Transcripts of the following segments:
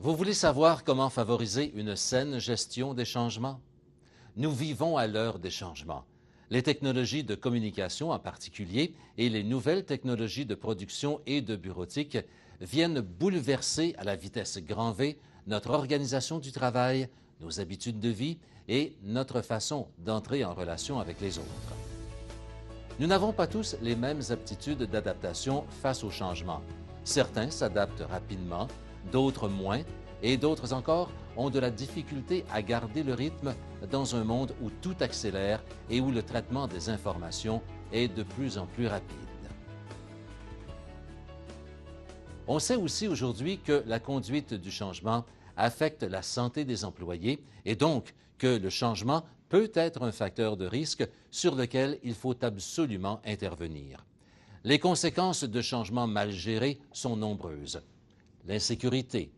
Vous voulez savoir comment favoriser une saine gestion des changements? Nous vivons à l'heure des changements. Les technologies de communication en particulier et les nouvelles technologies de production et de bureautique viennent bouleverser à la vitesse grand V notre organisation du travail, nos habitudes de vie et notre façon d'entrer en relation avec les autres. Nous n'avons pas tous les mêmes aptitudes d'adaptation face aux changements. Certains s'adaptent rapidement, d'autres moins, et d'autres encore ont de la difficulté à garder le rythme dans un monde où tout accélère et où le traitement des informations est de plus en plus rapide. On sait aussi aujourd'hui que la conduite du changement affecte la santé des employés et donc que le changement peut être un facteur de risque sur lequel il faut absolument intervenir. Les conséquences de changements mal gérés sont nombreuses. L'insécurité,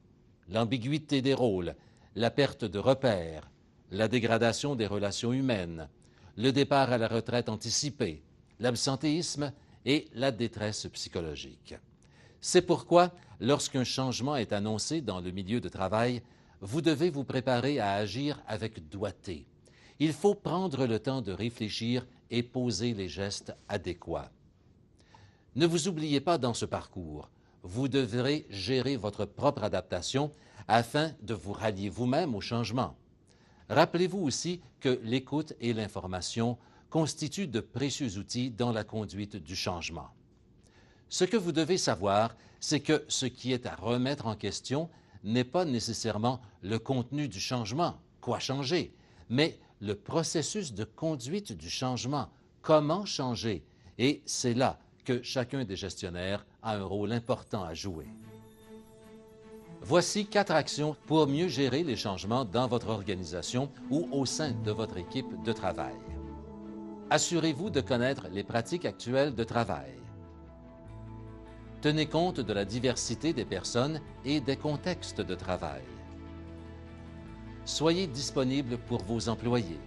l'ambiguïté des rôles, la perte de repères, la dégradation des relations humaines, le départ à la retraite anticipée, l'absentéisme et la détresse psychologique. C'est pourquoi, lorsqu'un changement est annoncé dans le milieu de travail, vous devez vous préparer à agir avec doigté. Il faut prendre le temps de réfléchir et poser les gestes adéquats. Ne vous oubliez pas dans ce parcours. Vous devrez gérer votre propre adaptation afin de vous rallier vous-même au changement. Rappelez-vous aussi que l'écoute et l'information constituent de précieux outils dans la conduite du changement. Ce que vous devez savoir, c'est que ce qui est à remettre en question n'est pas nécessairement le contenu du changement, quoi changer, mais le processus de conduite du changement, comment changer, et c'est là que chacun des gestionnaires a un rôle important à jouer. Voici 4 actions pour mieux gérer les changements dans votre organisation ou au sein de votre équipe de travail. Assurez-vous de connaître les pratiques actuelles de travail. Tenez compte de la diversité des personnes et des contextes de travail. Soyez disponible pour vos employés.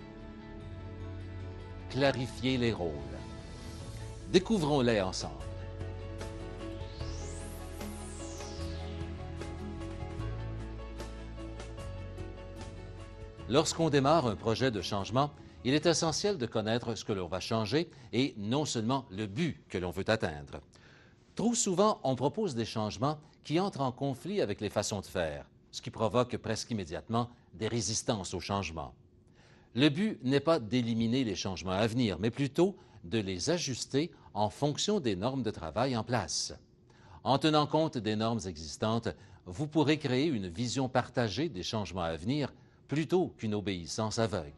Clarifiez les rôles. Découvrons-les ensemble. Lorsqu'on démarre un projet de changement, il est essentiel de connaître ce que l'on va changer et non seulement le but que l'on veut atteindre. Trop souvent, on propose des changements qui entrent en conflit avec les façons de faire, ce qui provoque presque immédiatement des résistances au changement. Le but n'est pas d'éliminer les changements à venir, mais plutôt de les ajuster en fonction des normes de travail en place. En tenant compte des normes existantes, vous pourrez créer une vision partagée des changements à venir plutôt qu'une obéissance aveugle.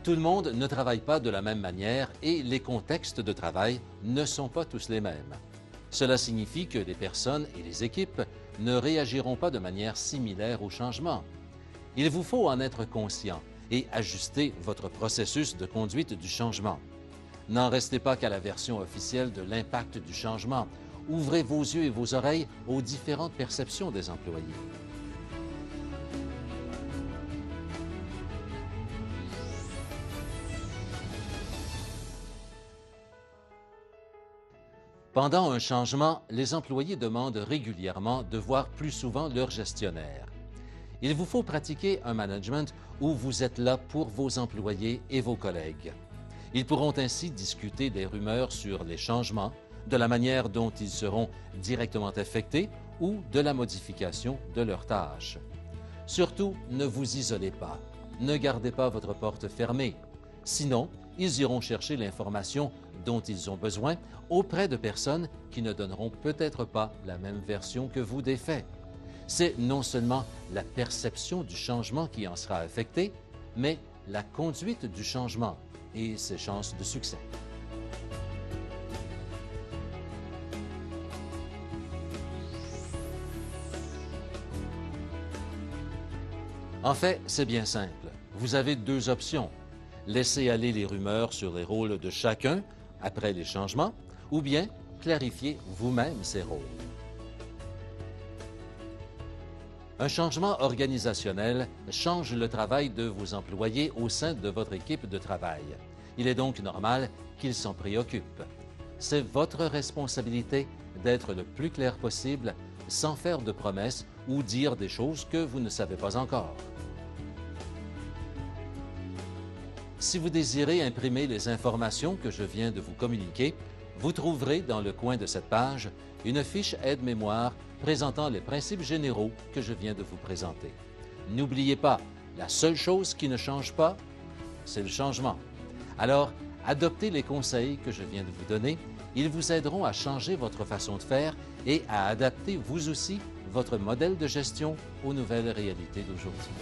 Tout le monde ne travaille pas de la même manière et les contextes de travail ne sont pas tous les mêmes. Cela signifie que les personnes et les équipes ne réagiront pas de manière similaire au changement. Il vous faut en être conscient et ajuster votre processus de conduite du changement. N'en restez pas qu'à la version officielle de l'impact du changement. Ouvrez vos yeux et vos oreilles aux différentes perceptions des employés. Pendant un changement, les employés demandent régulièrement de voir plus souvent leur gestionnaire. Il vous faut pratiquer un management où vous êtes là pour vos employés et vos collègues. Ils pourront ainsi discuter des rumeurs sur les changements, de la manière dont ils seront directement affectés ou de la modification de leurs tâches. Surtout, ne vous isolez pas. Ne gardez pas votre porte fermée. Sinon, ils iront chercher l'information dont ils ont besoin auprès de personnes qui ne donneront peut-être pas la même version que vous des faits. C'est non seulement la perception du changement qui en sera affectée, mais la conduite du changement et ses chances de succès. En fait, c'est bien simple. Vous avez 2 options. Laisser aller les rumeurs sur les rôles de chacun après les changements, ou bien clarifier vous-même ces rôles. Un changement organisationnel change le travail de vos employés au sein de votre équipe de travail. Il est donc normal qu'ils s'en préoccupent. C'est votre responsabilité d'être le plus clair possible sans faire de promesses ou dire des choses que vous ne savez pas encore. Si vous désirez imprimer les informations que je viens de vous communiquer, vous trouverez dans le coin de cette page une fiche aide-mémoire présentant les principes généraux que je viens de vous présenter. N'oubliez pas, la seule chose qui ne change pas, c'est le changement. Alors, adoptez les conseils que je viens de vous donner. Ils vous aideront à changer votre façon de faire et à adapter vous aussi votre modèle de gestion aux nouvelles réalités d'aujourd'hui.